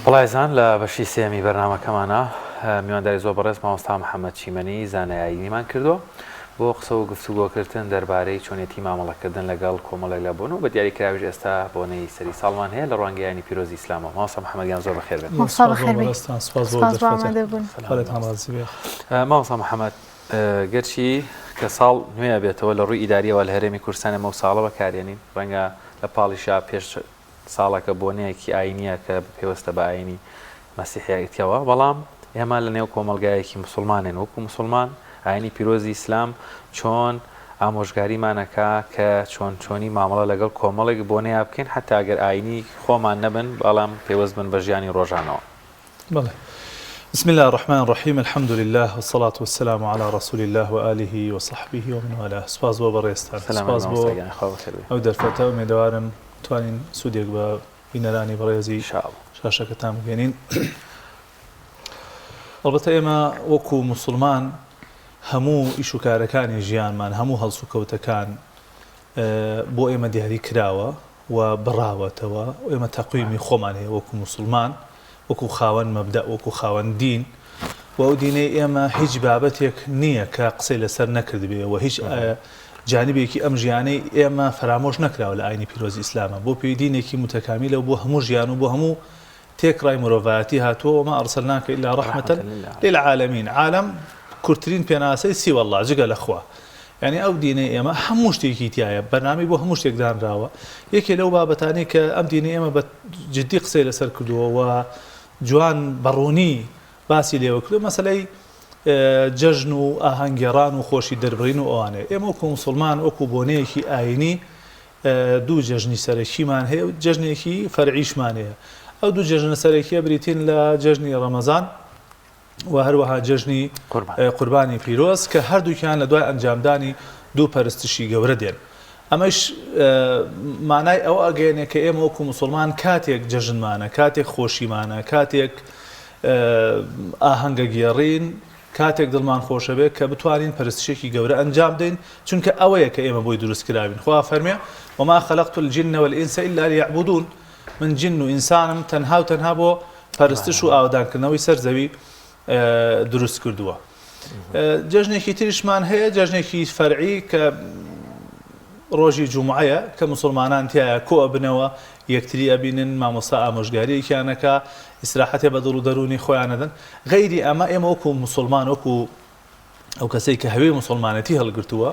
بەڵایزان لە بەشی سێمی بەرنامەکەمانە میوانداری زۆر بەڕێز مامۆستا محەممەد چیمەنی زانایاییمان کردو بۆ قسە و گفتوگۆکردن دەربارەی چۆنێتی مامەڵەکردن لەگەڵ کۆمەڵێک لە بوون و بە دیاریکراویش ئێستا بۆنەی سەری ساڵمان هەیە لە ڕوانگەیانی پیرۆزی ئیسلامەوە. مامۆستا محەممەدیان زۆر بەخێر بێت. مامۆستا محەممەد گەرچی کە ساڵ نوێ بێتەوە لە ڕووی ئیداریەوە لە هەرێمی کوردستان ئەمە ساڵە بەکارێنین ڕەنگە لە پاڵیشا پێش ساڵەکە بۆنەیەکی ئاینیە کە پێوەستە بە ئاینی مەسیحیەتەوە، بەڵام ئێمە لە نێو کۆمەلگایەکی مسلمانێن وەکو مسلمان ئاینی پیرۆزی ئیسلام چۆن ئامۆژگاریمانەکە کە چۆنی مامەڵە لەگەڵ کۆمەڵێک بۆنەیە بکەین حتا ئەگەر ئاینی خۆمان نەبن بەڵام پێوەست بن بە ژیانی ڕۆژانەوە. بەڵێ. بسم الله الرحمن الرحيم الحمد لله والصلاة والسلام على رسول الله وآله وصحبه ومن والاه. سپاس بۆ بەڕێستان، سپاس بۆ ئەو دەرفەتە و میدەوارم توانین سوودێک بە بینەرانی بەڕێزی شاشەکەتان بگەێنین. ئەڵبەتە ئێمە وەکو موسڵمان هەموو ئیش و کارەکانی ژیانمان هەموو هەڵس و کەوتەکان بۆ ئێمە دیاری کراوە و بڕاوەتەوە ئێمە تەقویمی خۆمان هەیە وەکو موسڵمان، وەکو خاوەن مەبدە، وەکو خاوەن دین، و ئەو دینەی ئێمە هیچ بابەتێک نییە کە قسەی لەسەر نەکردبێ و هیچ جانبێکی ئەم ژیانەی ئێمە فرامۆش نەکراوە لە ئاینی پیرۆزی ئیسلامە بۆ پێی دینێکی متەکامیلە و بۆ هەموو ژیان و بۆ هەموو تێکڕای مرۆڤایەتی هاتووە وما ئەرسەلناکە ئیلا ڕەحمەتەن للعالەمین. عالەم کورتترین پێناسەی سی وەڵڵا جگە لەخوا، یعنی ئەو دینەی ئێمە هەموو شتێکی تایە، بەرنامەی بۆ هەموو شتێک دانراوە. یەکێ لەو بابەتانەی کە ئەم دینەی ئێمە بە جددی قسەی لەسەر کردووە و جوان بەڕوونی باسی لێوە کردو مەسەلەی جەژن و ئاهەنگێڕان و خۆشی دەربڕین و ئەوانەیە. ئێمە وەکو موسڵمان وەکو بۆنەیەکی ئاینی دوو جەژنی سەرەکیمان هەیە و جەژنێکی فەرعیشمان هەیە. ئەو دوو جەژنە سەرەکیە بریتین لە جەژنی ڕەمەزان و هەروەها جەژنی قوربانی پیرۆز کە هەردووکیان لە دوای ئەنجامدانی دوو پەرستشی گەورە دێن. ئەمەش مانای ئەو ئەگەیەنێ کە ئێمە وەکو موسڵمان کاتێک جەژنمانە، کاتێک خۆشیمانە، کاتێک ئاهەنگە گێڕین، کاتێک دڵمان خۆشە بێت کە بتوانین پەرستشێکی گەورە ئەنجام دەین، چونکە ئەوەیە کە ئێمە بۆی دروست کراوین. خوا فەرمێ وما خەلەقت الجن والئینس إلا ليعبدون، من جن و ئینسانم تەنها و تەنها بۆ پەرستش و ئاودانکردنەوەی سەر زەوی دروست کردووە. جەژنێکی تریشمان هەیە، جەژنێکی فەرعی کە ڕۆژی جومعەیە کە مسلمانان تایە کۆ ئەبنەوە یەکتری ئەبینن، مامۆستا ئامۆژگاریەکیانەکە، ئیسراحەتێ بە دڵ و دەرونی خۆیان دەدەن. غەیری ئەمە ئێمە وەکو مسلمان وەکو ئەو کەسەی کە هەوێ مسلمانەتی هەڵگرتووە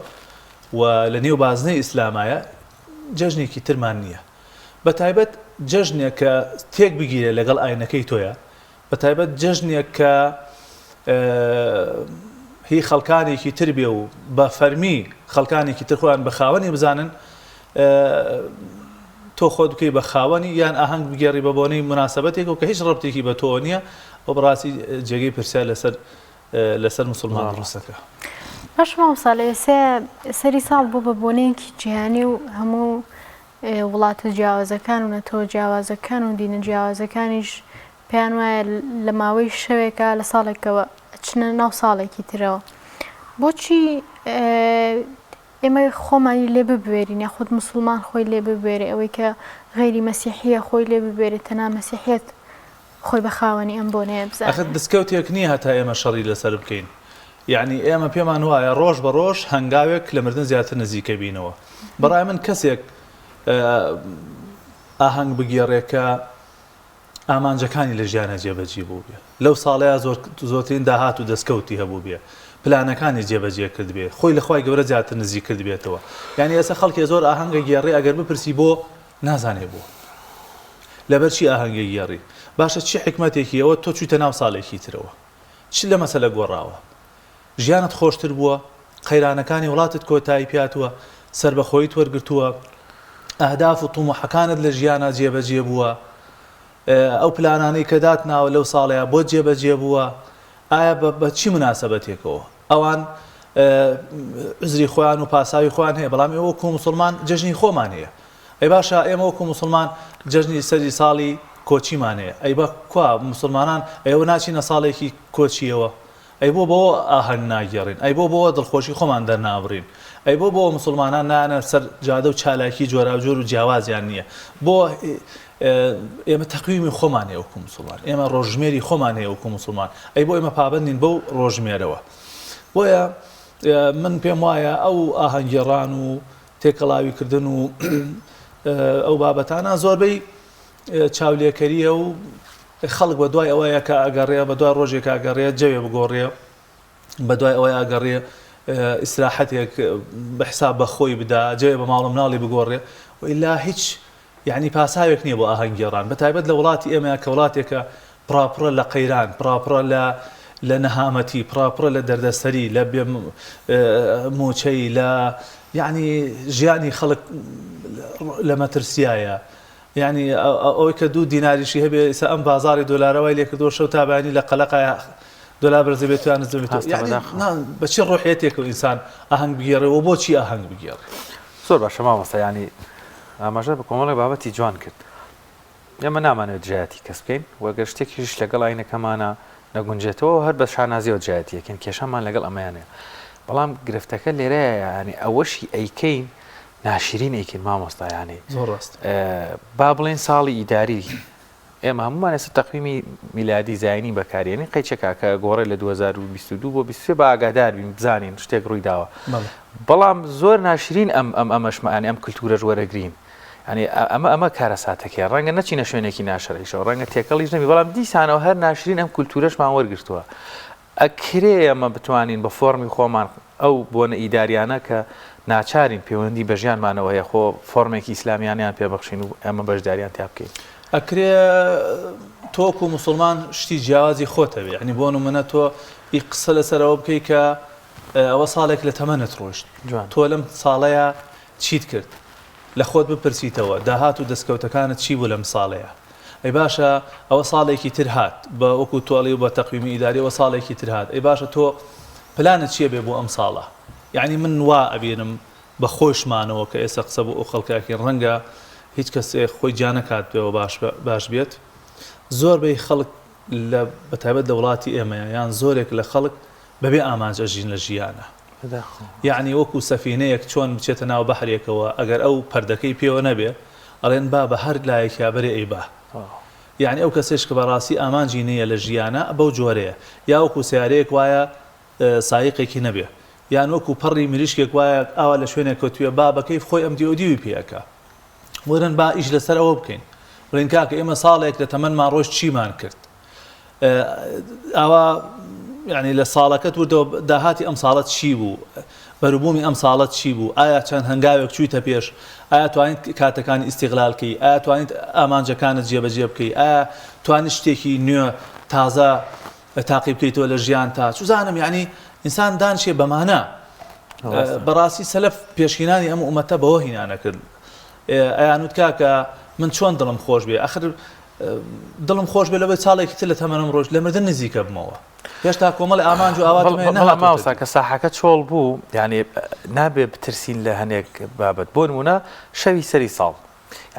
و لە نێو بازنەی ئیسلامایە جەژنێکی ترمان نییە. بەتایبەت جەژنێک کە تێک بگیرێ لەگەڵ ئاینەکەی تۆیە، بەتایبەت جەژنێک کە هی خەڵکانێکی تر بێ و بە فەرمی خەڵکانێکی تر خۆیان بە خاوەنی بزانن تۆ خۆت بکەی بە خاوەنی یان ئاهەنگ بگێڕی بە بۆنەی مناسبەتێک و کە هیچ ڕەبتێکی بە تۆ نییە و بەڕاستی جێگەی پرسیار لەسەر مسلمان ڕستەکە. باش مامۆستا لە سەری ساڵ بۆ بە بۆنەیەکی جیهانی و هەموو وڵاتە جیاوازەکان و نەتەوە جیاوازەکان و دینە جیاوازەکانیش پێیان وایە لە ماوەی شەوێکە لە ساڵێکەوە چنە ناو ساڵێکی ترەوە. بۆچی ئێمە خۆمانی لێ ببوێرین یاخود موسڵمان خۆی لێ ببوێرێ ئەوەی کە غەیری مەسیحیە خۆی لێ ببوێرێت تەنها مەسیحیەت خۆی بە خاوەنی ئەم بۆنەیە بزانێت؟ ئەخ دەستکەوتێک نییە هەتا ئێمە شەڕی لەسەر بکەین. یعنی ئێمە پێمان وایە ڕۆژ بە ڕۆژ هەنگاوێک لە مردن زیاتر نزیکە بینەوە. بەڕای من کەسێک ئاهەنگ بگێڕێکە ئامانجەکانی لە ژیانە جێبەجێ بوو بێ، لەو ساڵەیە زۆرترین داهات و دەستکەوتی هەبوو بێ، پلانەکانی جێبەجێ کرد بێ، خۆی لە خوای گەورە زیاتر نزیک کرد بێتەوە. یعنی ئێستا خەڵکی زۆر ئاهەنگە گێڕێ ئەگەر بپرسی بۆ نازانێ بۆ لەبەر چی ئاهەنگە گێڕی، باشە چی حکمەتێکی ئەوە تۆ چوویتە ناو ساڵێکی ترەوە، چ لە مەسەلە گۆڕاوە، ژیانت خۆشتر بووە، قەیرانەکانی وڵاتت کۆتایی پیاتووە، سربەخۆیت وەرگرتووە، ئەهداف و تومەحەکانت لە ژیانە جێبەجێ بووە، ئەو پلانانەی کە داتناوە لەو ساڵەیە بۆ جێبەجێ بووە، ئایا بە چی مناسبەتێکەوە؟ ئەوان عزری خۆیان و پاساوی خۆیان هەیە، بەڵام ئێوە وەکو موسڵمان جەژنی خۆمان هەیە. ئەی باشە ئێمە وەکو موسڵمان جەژنی سەری ساڵی کۆچیمان هەیە، ئەی بە کوا موسڵمانان ئێوە ناچینە ساڵێکی کۆچیەوە، ئەی بۆ ئاهەنگ ناگێڕین، ئەی بۆ دڵخۆشی خۆمان دەرنابڕین، ئەی بۆ مسلمانان نانە سەر جادە و چالاکی جۆراوجۆر و جیاوازیان نییە بۆ ئێمە تەقویمی خۆمان هەیە وەکو مسلمان ئێمە ڕۆژژمێری خۆمان هەیە وەکو مسلمان ئەی بۆ ئێمە پابندین بەو ڕۆژمێرەوە بۆیە من پێم وایە ئەو ئاهەنگێڕان و تێکەڵاویکردن و ئەو بابەتانە زۆربەی چاولێکەریە و خەڵک بە دوای ئەوەیە کە ئەگەڕێ بە دوای ڕۆژێک ئاگەڕێ جەوێ بگۆڕێ بە دوای ئەوەی ئاگەڕێ ئیسراحەتێک بە حساب بە خۆی بدا جەوێ بە ماڵ مناڵی بگۆڕێ وئیلا هیچ یعنی پاساوێک نییە بۆ ئاهەنگێڕان بەتایبەت لە وڵاتی ئێمە کە وڵاتێکە پراپڕە لە قەیران پراپڕە لە نەهامەتی پراپڕە لە دەردەسەری لە بێ موچەی لە یعنی ژیانی خەڵک لە مەترسیایە یعنی ئەوەی کە 2 دیناریشی هەبێ ئێستا ئەم بازاری دۆلارەوەی لێ کردووە شەو تابانی لە قەلەقای دۆلار بەرزە بێت یان نزمێتەوە بەچی ڕۆحیەتێک و ئینسان ئاهەنگ بگێڕێەوە بۆچی ئاهەنگ بگێڕێ زۆر باشە مامۆستا ینی ئاماژە بە کۆمەڵی بابەتی جوان کرد ئێمە نامانێت جیاتی کەس بکەین وەگەر شتێکیش لەگەڵ ئاینەکەمانە نەگونجێتەوە هەر بە شانازیەوە جیاتیەکەن کێشەمان لەگەڵ ئەمەیانەیە بەڵام گرفتەکە لێرەیە ینی ئەوەشی ئەیکەین ناشرین ئەیکەین مامۆستا ینی زۆر ڕاست با بڵێن ساڵی ئیداری ئێمە هەمومان ئێستا تەقویمی میلادی زاینی بەکارێنی قەیچێکا کە گۆڕێ لە 2022 بۆ 23 بە ئاگادار بین بزانین شتێک ڕووی داوە بەڵام زۆر ناشرین ئەمەشمانی ئەم کللتورە وەرەگرین ینی ئەمە کارە ساتەکە ڕەنگە نەچینە شوێنێکی ناشەڕیشەوە ڕەنگە تێکەڵیش نەبی بەڵام دیسانەوە هەر ناشرین ئەم کللتورەشمان وەرگرتووە ئەکرێ ئەمە بتوانین بە فۆرمی خۆمان ئەو بۆنە ئیداریانە کە ناچارین پەیوەندی بە ژیانمانەوە هەیە خۆ فۆرمێکی ئیسلامیانیان پێبەخشین و ئەمە بەشداریان تیا بکەین ئەکرێ تۆکو مسلمان شتی جیاوازی خۆتەوێ ینی بۆ نمونە تۆ قسە لەسەرەوە بکەی کە ئەوە ساڵێک لە تەمەنت ڕۆشت تۆ لەم ساڵەیە چیت کرد لە خۆت بپرسیتەوە داهات و دەستکەوتەکانت چی بوو لەم ساڵەیە ئەی باشە ئەوە ساڵێکی تر هات بە وەکو تۆڵی و بە تەقویمی ئیداریەوە ساڵێکی تر هات ئەی باشە تۆ پلانت چییە بێ بۆ ئەم ساڵە یعنی من وا ئەبێنم بە خۆشمانەوە کە ئێستا قسە بۆ ئەو خەڵکاکی ڕەنگە هیچ کەسێک خۆی جانەکات پێوە باش بێت زۆربەی خەڵک لە بەتایبەت لە وڵاتی ئێمەیە یان زۆرێک لە خەڵک بەبێ ئامانجەژین لە ژیانە یعنی وەکو سەفینەیەک چۆن بچێتە ناو بەحرێکەوە ئەگەر ئەو پەردەکەی پێوە نەبێ ئەڵێن با بە هەر لایەکیا بەرێ ئەی با یعنی ئەو کەسێش کە بەڕاستی ئامانجی نییە لە ژیانە بەو جۆرەیە یا وەکو سیارەیەک وایە سایقێکی نەبێ یان وەکو پەڕی مریشکێک وایە ئاوا لە شوێنێک کەوتوویە با بەکەی خۆی ئەم دیۆدیوی پێەکە وەرن با ئیش لەسەر ئەوە بکەین بڵین کاکە ئێمە ساڵێک لە تەمەنمان ڕۆژ چیمان کرد ئاوا یعنی لە ساڵەکەت وردەوە داهاتی ئەم ساڵەت چی بوو بەروبوومی ئەم ساڵەت چی بوو ئایا چەند هەنگاوێک چوویتە پێش ئایا توانیت کاتەکانی ئیستیغلالکەی ئایا توانیت ئامانجەکانت جێبەجێ بکەی ئایا توانیت شتێکی نوێ تازە تاقی بکەیتەوە لە ژیان تا چوزانم یعنی ئینسان دانشێ بەمانە بەڕاستی سەلەف پێشینانی ئەم ئومەتە بەوە هینانەکرد ئەیانوت کاکە من چۆن دڵم خۆش بێ ئەخر دڵم خۆش بێ لەبەر ساڵێکی تر لە تەمەنم ڕۆژ لە مردن نزیکە بمەوە هێشتا کۆمەڵی ئامانج و ئاواتماوەسا کە ساحەکە چۆڵ بوو یعنی نابێ بترسین لە هەنێک بابەت بۆ نمونە شەوی سەری ساڵ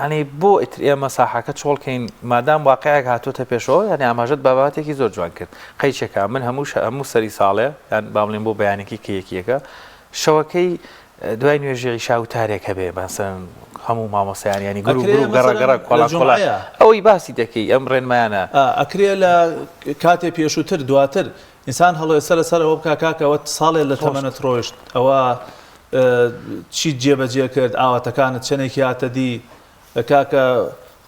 ینی بۆ ئیتر ئێمە ساحەکە چۆڵکەین مادام واقعەک هاتوۆتە پێشەوە یعنی ئاماژەت باباتێکی زۆر جوان کرد قەیچێکە من هەموو سەری ساڵێ یان با بڵێن بۆ بەیانێکی کە یەکیەکە شەوەکەی دوای نوێژی شاوتارێک هەبێ بەسەن هەموو مامۆسایان ینی گرو گەڕەگەڕە کۆڵا ئەوەی باسی دەکەی ئەم ڕێنمایانە ئەکرێ لە کاتێ پێشووتر دواتر ئینسان هەڵێ سەرەوە بکە کاکەوە ساڵێ لە تەمەنت ڕۆیشت ئەوە چیت جێبەجێ کرد ئاواتەکانت چەندێکی هاتە دی کاکە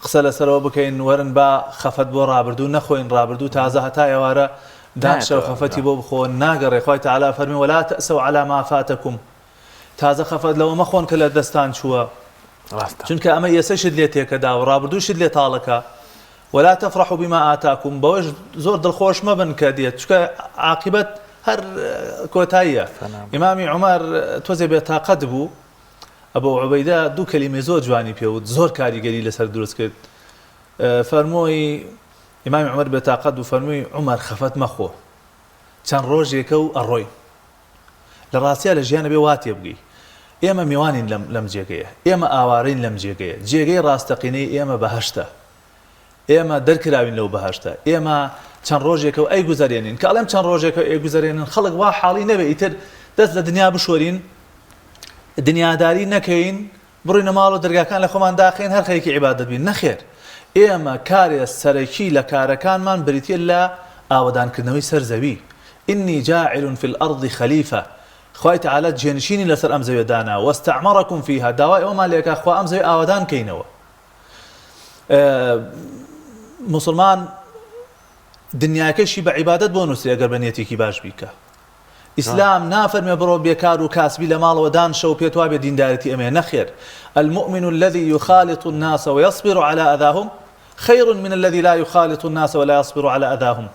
قسە لەسەرەوە بکەین وەرن با خەفەت بۆ ڕابردوو نەخۆین ڕابردوو تازە هەتا ئێوارە دانشە و خەفەتی بۆ بخۆن ناگەڕێ خۆی تەعالا فەرمی وەلا تەئسەو عەلا ما فاتەکوم تازە خەفەت لەوە مەخۆن کە لە دەستان چووە چونکە ئەمە ئێسەشت لێ تێکەدا و ڕابردووشت لێ تاڵەکە ولا تفرحوا بما آتاكم بەوەش زۆر دڵخۆش مەبن کە دێت چونکە عاقبەت هەر کۆتاییە ئیمامی عومەر تۆزێ بێتاقەت بوو ئەبو عوبەیدە دوو کەلیمە زۆر جوانی پێوت زۆر کاریگەری لەسەر دروست کرد فەرمۆی ئیمامی عومەر بێتاقەت و فەرمووی عومەر خەفەت مەخۆ چەند ڕۆژێکە و ئەڕۆی لە ڕاستیە لە ژیانە بێ واتێ بگەی ئێمە میوانین لەم جێگەیە ئێمە ئاوارین لەم جێگەیە جێگەی ڕاستەقینەی ئێمە بەهەشتە ئێمە دەرکراوین لەو بەهەشتە ئێمە چەند ڕۆژێکە و ئەی گوزارێنین کە ئەڵێم چەند ڕۆژێکە ئەی گوزارێنن خەڵک وا حاڵی نەبێ ئیتر دەست لە دنیا بشۆرین دنیاداری نەکەین بڕینە ماڵ و دەرگاکان لە خۆمان داخین هەر خەریکی عیبادەت بین نەخێر ئێمە کارێ سەرەکی لە کارەکانمان بریتە لە ئاوەدانکردنەوەی سەر زەوی إني جاعل في الأرض خليفة خوای تعالی جێنشینی لەسەر ئەم زەویە دانا واستعمركم فيها داوای ئەومان لێکا خوا ئەم زەوی ئاوەدان کەینەوە مسلمان دنیاکەشی بە عیبادەت بۆ نووسری ئەگەر بە نیەتێکی باش بیکە ئیسلام نافەرمێ بڕۆ بێکار و کاسبی لە ماڵەوە دانشە و پێت وابێ دیندارەتی ئەمێ نەخێر المؤمن الذي يخالط الناس ويصبر على أذاهم خير من الذي لا يخالط الناس ولا يصبر على أذاهم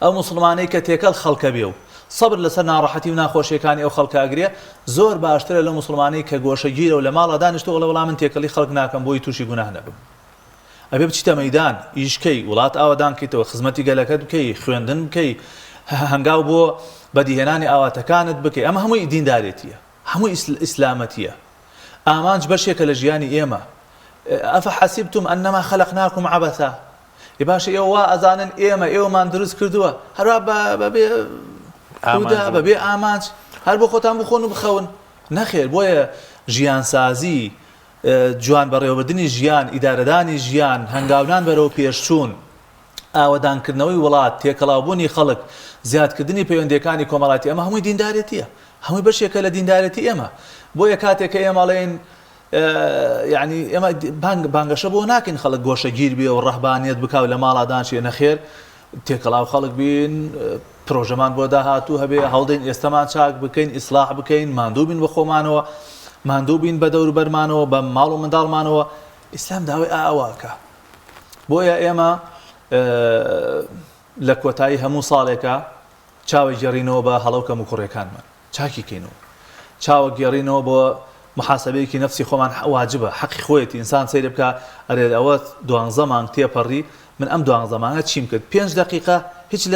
ئەو مسلمانەی کە تێکەڵ خەڵکە بێ و سەبر لەسەر ناڕەحەتی و ناخۆشیەکانی ئەو خەڵکە ئەگرێ زۆر باشترە لە مسلمانەی کە گۆشەگیرە و لە ماڵە دانیشتووە لە وەڵام من تێکەڵی خەڵک ناکەم بۆی تووشی گوناه نەبم ئەبێ بچیتە مەیدان ئیشکەی وڵات ئاوادان بکەیتەوە خزمەتی گەلەکەت بکەی خوێندن بکەی هەنگاو بۆ بەدیهێنانی ئاواتەکانت بکەی ئەمە هەمووی دیندارێتیە هەمووی ئیسلامەتیە ئامانج بەشێکە لە ژیانی ئێمە ئەفەحەسیبتم ئەنەما خەلەقناکم عەبەثا باشە ئێوە وا ئەزانن ئێمە ئێوەمان دروست کردووە هەروە بەبێ ئامانج هەر بۆ خۆتان بخۆن و بخەون نەخێر بۆیە ژیانسازی جوان بەڕێوەبردننی ژیان ئیدارەدانی ژیان هەنگاونان بەرەو پێشچوون ئاوەدانکردنەوەی وڵات تێکەڵاوبوونی خەڵک زیادکردنی پەیوەندیەکانی کۆمەڵاتی ئەمە هەمووی دیندارێتیە هەمووی بەشێکە لە دیندارەتی ئێمە بۆیە کاتێککە ئێمەڵێن یعنی ئێمە بانگەشە بۆ ناکەین خەڵک گۆشەگیر بێ و ڕەهبانیت بکاو لە ماڵادانشێ نەخێر تێکەڵاو خەڵک بین پرۆژەمان بۆ داهاتوو هەبێ هەڵدەین ئێستەمان چاک بکەین ئیسلاح بکەین ماندوو بین بە خۆمانەوە ماندوو بین بە دەور بەرمانەوە بە ماڵ و منداڵمانەوە ئیسلام داوای ئاواکە بۆیە ئێمە لە کۆتایی هەموو ساڵێکە چاوی گێڕینەوە بە هەڵەوکەم و کوڕێکانمان چاکی کەینەوە چاوە گێڕینەوە بۆ محاسبەیەکی نفسی خۆمان واجبە حەقی خۆیەتی ئینسان سەیرە بکە ئەرێ ئەوە 12 مانگ تێپەڕی من ئەم 12 مانگە چیم کرد 5 دقیقە هیچ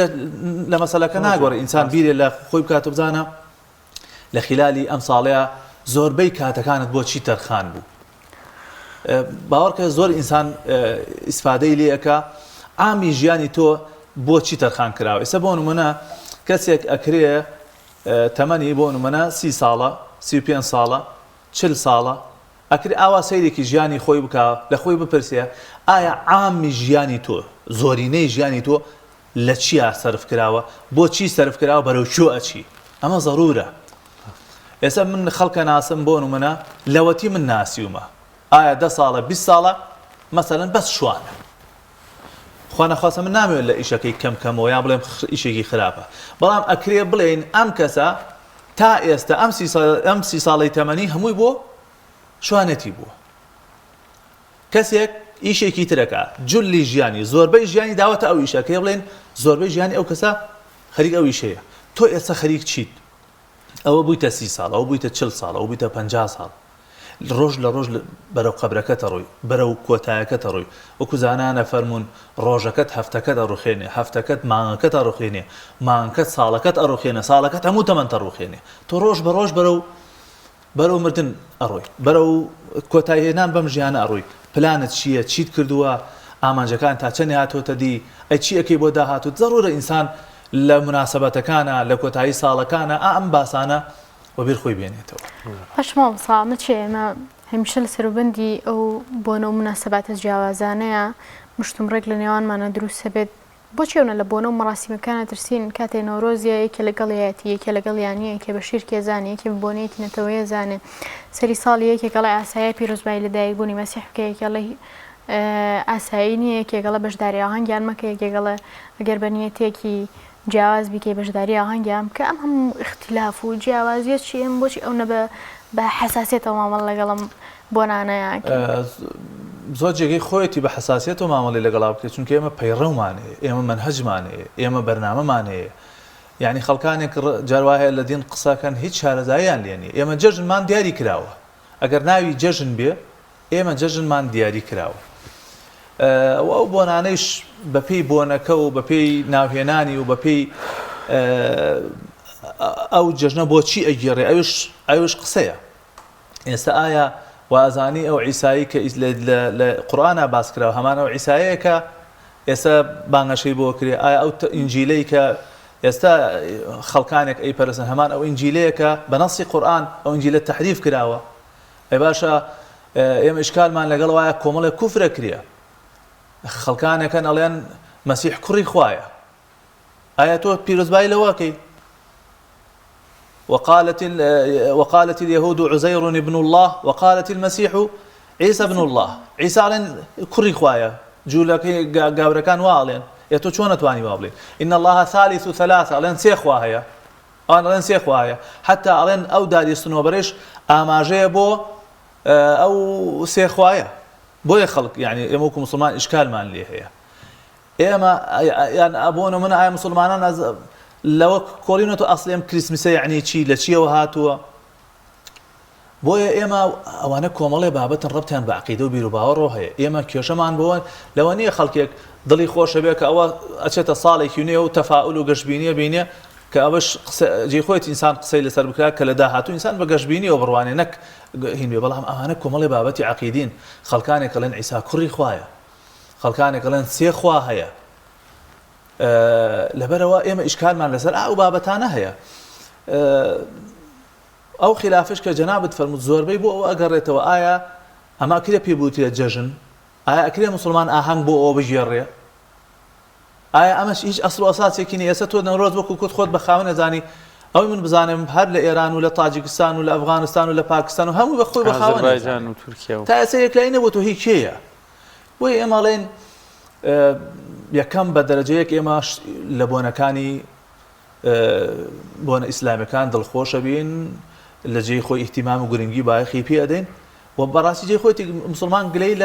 لە مەسەلەکە ناگۆڕێ ئینسان بیرێ لە خۆی بکات و بزانە لە خلالی ئەم ساڵەیە زۆربەی کاتەکانت بۆ چی تەرخان بوو باوەڕکە زۆر ئینسان ئیسفادەی لێەکە ئامی ژیانی تۆ بۆ چی تەرخان کراوە ئێستا بۆ نمونە کەسێک ئەکرێ تەمەنی بۆ نمونە 30 ساڵە 35 ساڵە 40 ساڵە ئەکری ئاوا سەیرێکی ژیانی خۆی بکە لە خۆی بپرسێ ئایا عامی ژیانی تۆ زۆرینەی ژیانی تۆ لە چیا سەرف کراوە بۆ چی سەرف کراوە بەرەو چۆ ئەچی ئەمە ضرورە ئێستا من خەڵکە ناسم بۆ نمونە لەوەتی من ناسیومە ئایا 10 ساڵە 20 ساڵە مەسەلەن بەس شوانە خوا نەخواسە من نامەوێت لە ئیشەکەی کەمکەمەوە یا بڵێم ئیشێکی خراپە بەڵام ئەکرێ بڵێن ئەم کەسە تا ئێستا ئەم 30 ساڵی تەمەنی هەمووی بۆ شوانەتی بووە کەسێک ئیشێکی ترەکە جولی ژیانی زۆربەی ژیانی داوەتە ئەو ئیشەکەی بڵێن زۆربەی ژیانی ئەو کەسە خەریک ئەو ئیشەیە تۆ ئێستا خەریک چیت ئەوە بوویتە 30 ساڵ ئەوە بوویتە 40 ساڵ ئەوە بوویتە 50 ساڵ ڕۆژ لە ڕۆژ بەرەو قەبرەکەتە ڕۆی بەرەو کۆتایەکەتە ڕۆی وەکو زانانە فەرمونون ڕۆژەکەت هەفتەکەت ئەڕوخێنێ هەفتەکەت مانگەکەت ئەڕوخێنێ مانگەکەت ساڵەکەت ئەڕوخێنێ ساڵەکەت هەموو تەمەنتە ڕوخێنێ تۆ ڕۆژ بە ڕۆژ بەرەو مردن ئەڕۆی بەرەو کۆتایهێنان بەم ژیانە ئەڕۆی پلانت چییە چیت کردووە ئامانجەکان تا چەندی هاتۆتە دی ئەی چی ئەەکەی بۆ داهاتوت زەڕورە ئینسان لە مناسبەتەکانە لە کۆتایی ساڵەکانە ئەم باسانە وەبیر خۆی بێنێتەوە پەشماڵ ساڵمە چێ ئێمە هەمیشە لە سەروبەندی ئەو بۆنەوە مناسباتە جیاوازانەیە مشتومڕێک لە نێوانمانە دروست هەبێت بۆچی ئەوە لە بۆنەوە مەراسیمەکانە ترسین کاتێ نەورۆزیە یەکێ لەگەڵیەتی یەکێ لەگەڵ یانیە یەکێ بە شیرکێ زانێ یەکێ بۆنەیەتی نەتەوەیە زانێ سەری ساڵی یەکێکەڵی ئاسایە پیرۆزبایی لەدایکبوونی مەسیح بکە یەکێڵی ئاسایی نییە یەکێگەڵە بەشداری ئاهەنگیان مەکە یەکێگەڵە ئەگەر بەنیەتێکی جیاواز بیکەی بەشداری ئاهەنگیان بکە ئەم هەموو اختلاف و جیاوازیەت چی ئەم بۆچی ئەو نەبە بە حەساسیەتەوە مامەڵ لەگەڵم بۆنانەیە زۆر جێگەی خۆیەتی بە حەساسیەت و مامەڵی لەگەڵا بکەیت چونکە ئێمە پەیڕەومانەیە ئێمە مەنهەجمانەیە ئێمە بەرنامەمانەیە یعنی خەڵکانێک جاروایە لە دین قسەکەن هیچ شارەزاییان لێ نیە ئێمە جەژنمان دیاری کراوە ئەگەر ناوی جەژن بێ ئێمە جەژنمان دیاری کراوە ئەو بۆنانەیش بەپێی بۆنەکە و بەپێی ناوهێنانی و بەپێی ئەو جەژنە بۆچی ئەگێڕێ ئەوش قسەیە ئێستا ئایا وازانی ئەو عیسایی کە لە قورئانە باس کراوە هەمان ئەو عیسایەیە کە ئێستا بانگەشەی بۆ کرێ ئایا ئەو ئینجیلەی کە ئێستا خەڵکانێک ئەیپەرستن هەمان ئەو ئینجیلەیەکە بە نەسی قورئان ئەو ئینجیلە تەحریف کراوە ئەی باشە ئێمە ئیشکالمان لەگەڵ وایە کۆمەڵێک کوفرە کرێ خەڵکانێکن ئەڵێن مەسیح کوڕی خوایە ئایا تۆ پیرۆزبایی لەوەکەی وقالت اليهود عزير ابن الله وقالت المسيح عيسى ابن الله عيسى علين كري خوايا جولك غاوركان والين يتو چۆن تواني وابلي ان الله ثالث ثلاثه علين سيخوايا علين سيخوايا حتى علين او داري سنوبرش اماجه بو او سيخوايا بو يخلق يعني يموكم مسلمان اشكال مان ليه هي اما يعني ابونا من اي مسلمانان لو كورينتو اصلا كريسمس يعني شي لشي وهاتوا بويا اما وانا كومله بابت ربطان بعقيده وبيرو باورو هي اما كيشمان بو لو اني خلقك ضلي خوش بك او اتشت صالح يوني وتفاؤل وقشبينيه بينيه كابش جي خويت انسان قصي لسر بكلا كلا هاتو انسان بقشبيني وبرواني نك هين بلهم انا كومله بابتي عقيدين خلقاني قالن عيسى كري خوايا خلقاني قالن سي خوا هي لبروا إما إشكال مع لسر أو بابتانا هي أو خلافش كجنابة فرمزور بيبو أو أقريته وآية أما كده بيبوتي الججن آية كده مسلمان آهنگ بو أو بجيرية آية أماش إيش أصل وأساس يكيني يستو نروز بكو كود خود بخاونة زاني أو من بزانم هر لإيران ولا طاجيكستان ولا أفغانستان ولا باكستان وهم بخوي بخاونة أذربيجان وتركيا تأسيك لأنه بوتو هي كيا وي إما لين یەکەم بە دەرەجەیەک ئێمە لە بۆنەکانی بۆنە ئیسلامەکان دڵخۆشە بین لە جێی خۆی ئیحتیمام و گرنگی بایەخی پێ ئەدەین و بەڕاستی جێی خۆی مسلمان گلەی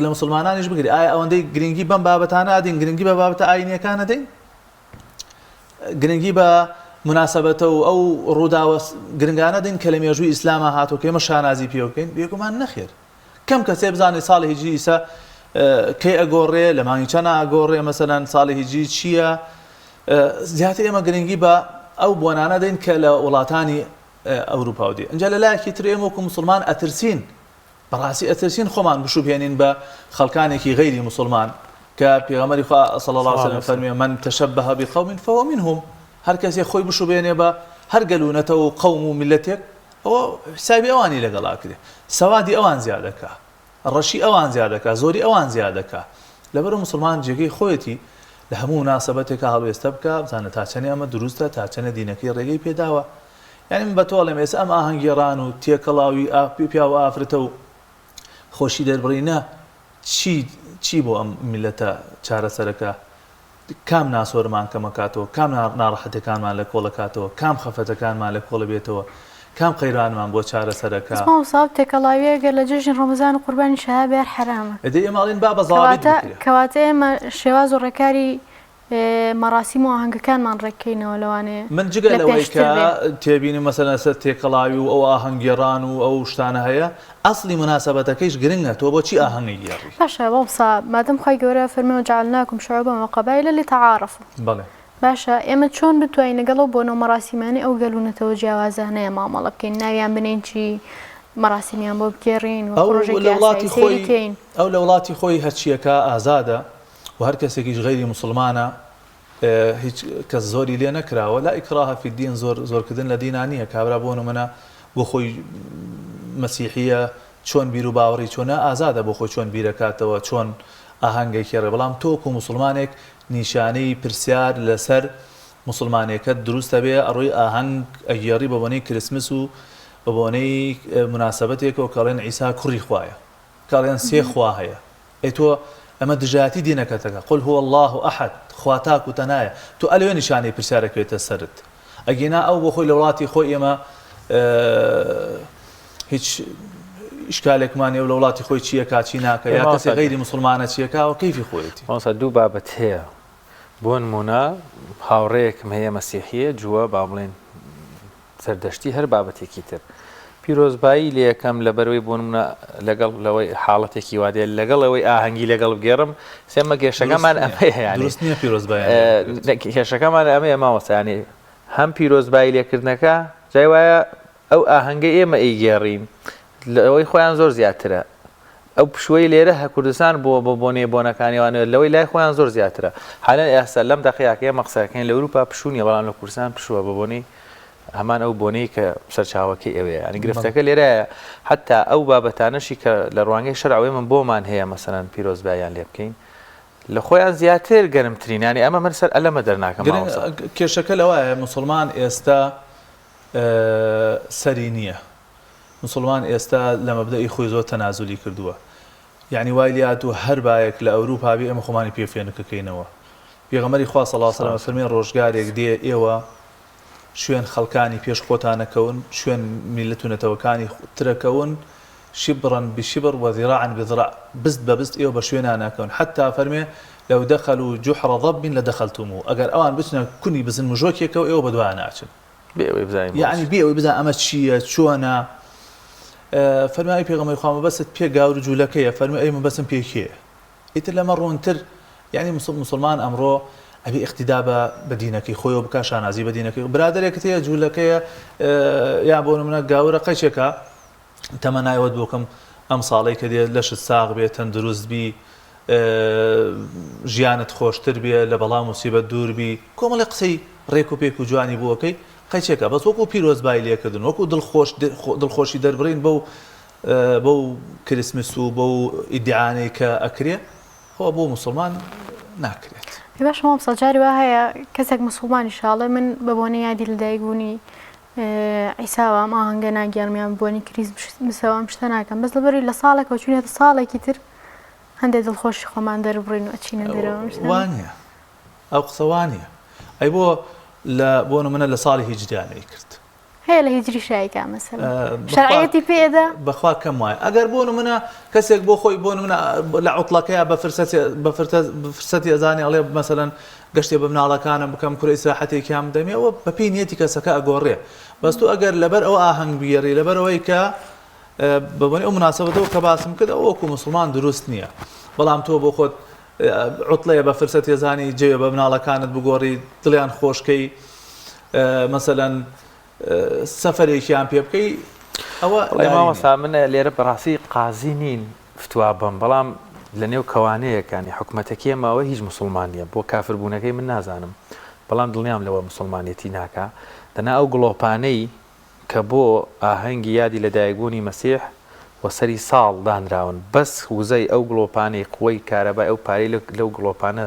لە مسلمانانیش بگری ئایا ئەوەندەی گرنگی بەم بابەتانە ئەدەین گرنگی بە بابەتە ئاینیەکان ئەدەین گرنگی بە مناسبەتە و ئەو ڕووداوە گرنگانە دەین کە لە مێژووی ئیسلامە هاتووە کە ئێمە شانازی پێ بکەین بێگومان نەخێر کەم کەسێ بزانێت ساڵی هیجری ئیسا كي أجوري لما يجنا أجوري مثلا صالح هجي شيا زيادة إما جرينجي با أو بونانا دين كلا ولاتاني أوروبا ودي إن جل لا كتير إموكم مسلمان أترسين براسي أترسين خمان بشوبينين با خلقاني كي غيري مسلمان كبيغمر صلى الله عليه وسلم فرمي من تشبه بقوم فهو منهم هر كسي خوي بشوبيني با هر قالونته قوم ملتك هو حسابي أواني لقلا كده سوادي أوان زيادة كا الرشي أوان زيادك زوري أوان زيادك لبرو مسلمان جيكي خويتي لهمو مناسبتك هالو يستبكى بزانه تاچني اما دروسته تاچني دينكي رغي بيداوا يعني من بتوالي مس ام اهنگيران و تيكلاوي بيبياو افرتو خوشي دربرينا چي بو ام ملته چاره سركا كام ناسور مان كمكاتو كام ناراحته كان مالك ولا كاتو كام خفته كان مالك ولا بيتو كم قيران من بو چاره سركا اسمه صابتك الله قال لجيش رمضان قربان شهابه حرام ادي مالين بابا ضابط كواتي ما شواز الركاري مراسم وهنگ كان من ركينا ولوانه من جگە لەوەیکە تێبینی مەسەلەن سەر تێکەڵاوی و ئەو ئاهەنگێڕان و ئەو شتانە هەیە ئەسڵی مناسبەتەکەیش گرنگە تۆ بۆچی ئاهەنگی گێڕی باشە بەڵسا مادەم خی گەورە فەرمی وجعلناكم شعوبا وقبائل لتعارفوا بەڵێ باشە ئێمە چۆن بتوانین لەگەڵ بۆنەوە مەراسیمانەی ئەو گەلوونەتەوە جیاوازانەیە مامەڵە بکەین ناویان بنین چی مەراسیمیان بۆ بگێڕین و پرۆژێکی سەیری بکەین ئەو لە وڵاتی خۆی هەرچیەکە ئازادە و هەر کەسێکیش غەیری مسلمانە هیچ کەس زۆری لێ نەکراوە لا ئیکراها فی الدین زۆرکردن لە دینە نییە کابرا بۆ نمونە بۆ خۆی مەسیحیە چۆن بیر و باوەڕی چۆنە ئازادە بۆ خۆی چۆن بیرەکاتەوە چۆن ئاهەنگی کێڕێ بەڵام تۆکو مسلمانێک نیشانەی پرسیار لەسەر مسلمانێکە دروستە بێ ئەڕۆی ئاهەنگ ئەگێڕی بە بۆنەی کریسمس و بە بۆنەی مناسبەتێکەوە کەڵێن عیسا کوڕی خوایە کەڵێن سێ خوا هەیە ئەی تۆ ئەمە دژایەتی دینەکەتەکە قل هو الله ئەحەد خوا تاک و تەنایە تۆ ئەلێ نیشانەی پرسیارەکەوێتە سەرت ئەگینا ئەو بۆ خۆی لە وڵاتی خۆی ئێمە هیچ ئیشکالێکمانێ و لە وڵاتی خۆی چییە کاچی ناکە یا کەسێ غەیری مسلمانە چیەکە و کەیفی خۆیەتی مامۆستا دوو بابەت هەیە بۆ نمونە هاوڕەیەکم هەیە مەسیحیە جووە با بڵێن سەردەشتی هەر بابەتێکی تر پیرۆزبایی لە یەکەم لەبەرەوەی بۆ نمونە لەگەڵ لەوەی حاڵەتێکی وادێ لەگەڵ ئەوەی ئاهەنگی لەگەڵ بگێڕم سێمە کێشەکەمان ئەمەیە دروست نییە پیرۆزبایی کێشەکەمان ئەمەیە مامۆستا ینی هەم پیرۆزبایی لێکردنەکە جای وایە ئەو ئاهەنگە ئێمە ئەیگێڕین لەوەی خۆیان زۆر زیاترە ئەو پشوەی لێرە هە کوردستان بۆ بۆنێ بۆنەکانیوانە لەوەی لای خۆیان زۆر زیاترە حالا ئێستا لەم دەقیقەیە مەقسەکەین لە ئەوروپا پشوونیە بەڵام لە کوردستان پشووە بە بۆنەی هەمان ئەو بۆنەی کە سەرچاوەکەی ئەوەیە ینی گرفتەکە لێرەیە حتا ئەو بابەتانەشی کە لە ڕوانگەی شەرعەوەی من بۆمان هەیە مەسەلەن پیرۆزبایان لێ بکەین لە خۆیان زیاتر گەرمترین ینی ئەمە من سەر ئەلەمە دەرناکەم کێشەکە لەوایە مسلمان ئێستا سەری نییە مسلمان ئێستا لە مەبدەئی خۆی زۆر تەنازولی کردووە یعنی وای لات و هەر باەک لە ئەوروپا بێ ئەمە خۆمانی پێفێنکەکەینەوە پێغەمبەری خوا صلی الله علیه و سلم فەرمێن ڕۆژگارێک دێ ئێوە شوێن خەڵکانی پێش خۆتانەکەون شوێن میلەت و نەتەوەکانی ترەکەون شبرا بشبر وذراعا بذراع بست ببست ئێوە بە شوێنانەکەون حتا فەرمێ لەو دەخەلوا جوحر ضب لدەخەلتموه ئەگەر ئەوان بچنە کونی بزن مژۆکێکەوە ئێوە بەدوایان ناچن یعنی بێەوەی بزان ئەمە چییە چۆنە فەرمای پێغەمبەری خوا مەبەست پێ گاور و جوولەکەیە فەرمێ ئەی مەبەستم پێکێ ئیتر لەمە ڕوونتر یعنی مسلمان ئەمڕۆ ئەبێ اقتدا بە دینەکەی خۆیەوە بکە شانازی بە دینەکەی برادێکت هەیە جوولەکەیە یا بۆ نمونە گاورە قەچێکە تەمە نایوەت بۆکەم ئەم ساڵەی کە دێ لەشت ساغ بێت تەندروست بی ژیانت خۆشتر بێ لە بەڵام موسیبەت دوور بی کۆمەڵی قسەی ڕێک و پێک و جوانی بووەکەی قەچێکە بەس وەکو پیرۆزبای لێکردن وەکو دڵخۆشی دەربڕین بەو کریسمس و بەو ئیدعانەی کە ئەکرێ خۆ بۆ مسلمان ناکرێت باش مامۆستا جاری وا هەیە کەسێک مسلمانی شاڵێ من بە بۆنەی یادی لەدایکبوونی عیساوە ئەم ئاهەنگە ناگەیانمیان بۆنی کریسمسەوە شتە ناکەم بەس لەبەری لە ساڵێکەوە چونێتە ساڵێکی تر هەندێک دڵخۆشی خۆمان دەربڕین و ئەچینە دەرەوە وانە ئەو قسەوانە ئەی بۆ نمونە لە ساڵی هیجریانەی کرد هەیە لە هیجری شایکە مەسەلا شەرعیەتی پێدا بەخوا کەم وایە ئەگەر بۆ نمونە کەسێک بۆ خۆی بۆ نمونە لە عوتڵەکەیە بە فرسەتی ئەزانی ئەڵێ مەسەلەن گەشتێ بە مناڵەکانم بکەم کوڕی ئیسراحەتێکیان دەمێەوە بە پێی نیەتی کەسەکە ئەگۆڕێ بەس تو ئەگەر لەبەر ئەو ئاهەنگ بیێڕی لەبەرەوەی کە بەبوونی ئەو مناسبەتەوە کە باسم کرد ئەو وەکو مسلمان دروست نییە بەڵام تۆ بۆ خۆت عوتڵەیە بە فرسەتی ئەزانی جێوێ بە مناڵەکانت بگۆڕی دڵیان خۆشکەی مەسەلەن سەفەرێکیان پێ بکەی ئەوە مامۆستا منە لێرە بەڕاستی قازی نین فتوا بم بەڵام لە نێو کەوانەیەکانی حکومەتەکەی ماوە هیچ مسلمان نییە بۆ کافربوونەکەی من نازانم بەڵام دڵنیام لەوە مسلمانێتی ناکا دەنا ئەو گڵۆپانەی کە بۆ ئاهەنگی یادی لەدایکبوونی مەسیح وە سەری ساڵ دانراون بەس وزەی ئەو گڵۆپانەی قوەی کارەبای ئەو پارەی لەو گڵۆپانە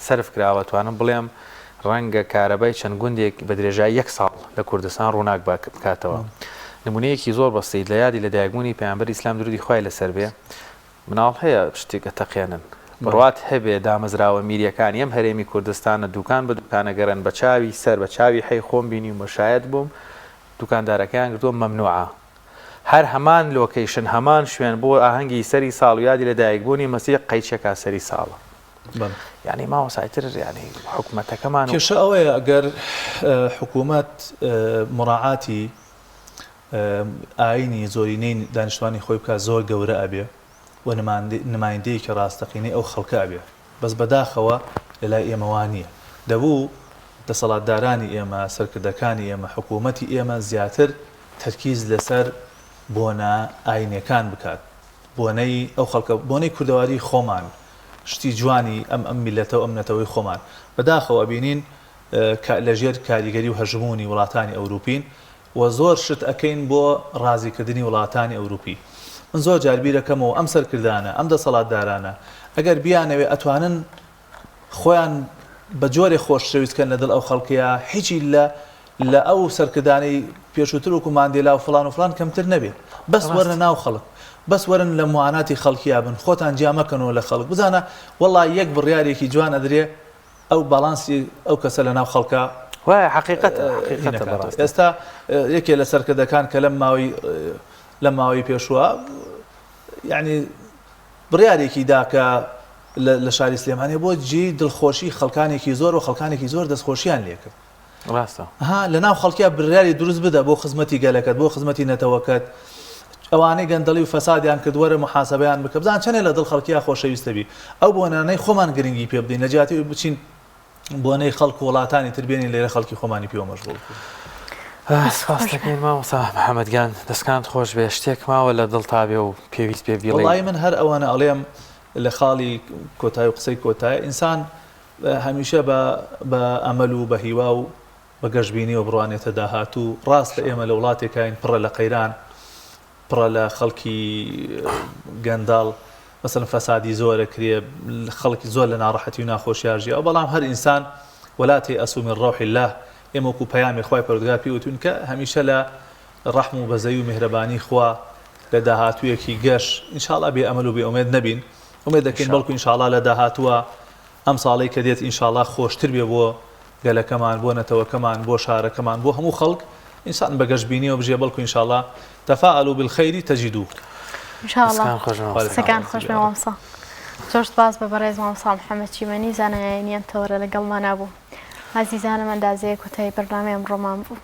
سەرف کراوە توانم بڵێم ڕەنگە کارەبای چەند گوندێک بە درێژای 1 ساڵ لە کوردستان ڕووناک بکاتەوە نمونەیەکی زۆر بەسیط لە یادی لەدایکبوونی پێغەمبەر ئیسلام درودی خوای لەسەر بێ مناڵ هەیە شتێکە تەقێنن بڕوات هەبێ دامەزراوە میریەکانی ئەم هەرێمی کوردستانە دوکان بە دوکانە گەرن بە چاوی سەر بە چاوی حەی خۆم بینی و مەشایەت بووم دوکاندارەکەیان گرتووە مەمنوعە هەر هەمان لۆکیشن هەمان شوێن بۆ ئاهەنگی سەری ساڵ و یادی لەدایکبوونی مەسیح قەیچێکا سەری ساڵە یعنی ماوەسایتر ینی حکوومەتەکەمان کێشە ئەوەیە ئەگەر حکوومەت مڕاعاتی ئاینی زۆرینەی دانیشتوانی خۆی بکە زۆر گەورە ئەبێ و نمایندەیەکی ڕاستەقینەی ئەو خەڵکە ئەبێ بەس بەداخەوە لەلای ئێمەوان نییە دەبوو دەسەڵاتدارانی ئێمە سەرکردەکانی ئێمە حکوومەتی ئێمە زیاتر تەرکیز لەسەر بۆنە ئاینەکان بکات بۆنەی ئەو خەڵکە بۆنەی کوردەواری خۆمان شتی جوانی ئەم میلەتەوە ئەم نەتەوەی خۆمان بەداخەوە بینین لەژێر کاریگەری و هەژمونی وڵاتانی ئەوروپین و زۆر شت ئەەکەین بۆ ڕازیکردنی وڵاتانی ئەوروپی من زۆر جاربیرەکەمەوە ئەم سەرکردانە ئەم دەسەڵاتدارانە ئەگەر بیانەوێ ئەتوانن خۆیان بە جۆرێ خۆشەویستکەن لە دڵ ئەو خەڵکیە هیچی لە ئەو سەرکردانەی پێشووتر وکو ماندێلا و فڵان کەمتر نەبێت بەس وەرنە ناو خەڵک بەس وەرن لە مواناتی خەڵکییا بن خۆتان جیامەکەنەوە لە خەڵک بزانە وەڵی یەک بڕیارێکی جوان ئەدرێ ئەو باڵانسی ئەو کەسە لە ناو خەڵکە وای حقیقەت ئێستا یەکێ لە سەرکردەکان کە لە ماوەی پێشووە یعنی بڕیارێکی داکە لە شاری سلێمانێ بۆ جێی دڵخۆشی خەڵکانێکی زۆر و خەڵکانێکی زۆر دەستخۆشییان لێکرد ڕاستە لە ناو خەڵکیە بڕیاری دروست بدە بۆ خزمەتی گەلەکەت بۆ خزمەتی نەتەوەکەت ئەوانەی گەندەڵی و فەسادیان کردوەرە محاسبەیان بکە بزان چەنێ لە دڵ خەڵکیە خۆشەویستە بی ئەو بۆنانەی خۆمان گرنگی پێ بدەین نەجاتی بچین بۆنەی خەڵک و وڵاتانی تربێنین لێرە خەڵکی خۆمانی پێوە مەشغوڵ سپاس دەکەین مامۆستا محەممەدگیان دەستکانت خۆش بێ شتێک ماوە لە دڵ تا بێ و پێویست پێ بیڵێ وڵی من هەر ئەوانە ئەڵێم لە خاڵی کۆتایی و قسەی کۆتایە ئینسان هەمیشە بە ئەمەل و بە هیوا و بە گەشتبینی و بڕوانێتە داهات و ڕاست لە ئێمە لە وڵاتێکین پڕە لە قەیران پڕە لە خەڵکی گەنداڵ مەسەن فەسادی زۆرە کرێ خەڵکی زۆر لە ناڕەحەتی و ناخۆشیاژی ئەو بەڵام هەر ئینسان وەلاتی ئەسومی ڕۆحی الله ئێمە وەکو پەیامی خوای پەروەردگار پێوتون کە هەمیشە لە ڕەحم و بەزەی و میهرەبانی خوا لە داهاتوویەکی گەشت ئینشاڵڵا بێ ئەمەل و بێ ئومێد نەبین ئومێد دەکەین بەڵکو ئینشاڵڵا لە داهاتووە ئەم ساڵەی کە دێت ئینشاڵڵا خۆشتر بێ بۆ گەلەکەمان بۆ نەتەوەکەمان بۆ شارەکەمان بۆ هەموو خەڵک ئینسان بە گەشتبینیەوە بژێ بەڵکو ئینشاڵڵا تەفاعلوا بالخەیری تەجیدوه ئینشاءڵڵا سەکان خۆش بێ مامۆستا زۆر سپاس بە بەڕێز مامۆستا محەممەد چیمەنی زانایانیان تەوەرە لەگەڵمان نابوو عەزیزانم ئەندازەیە کۆتایی بەرنامەی ئەمڕۆمان بوو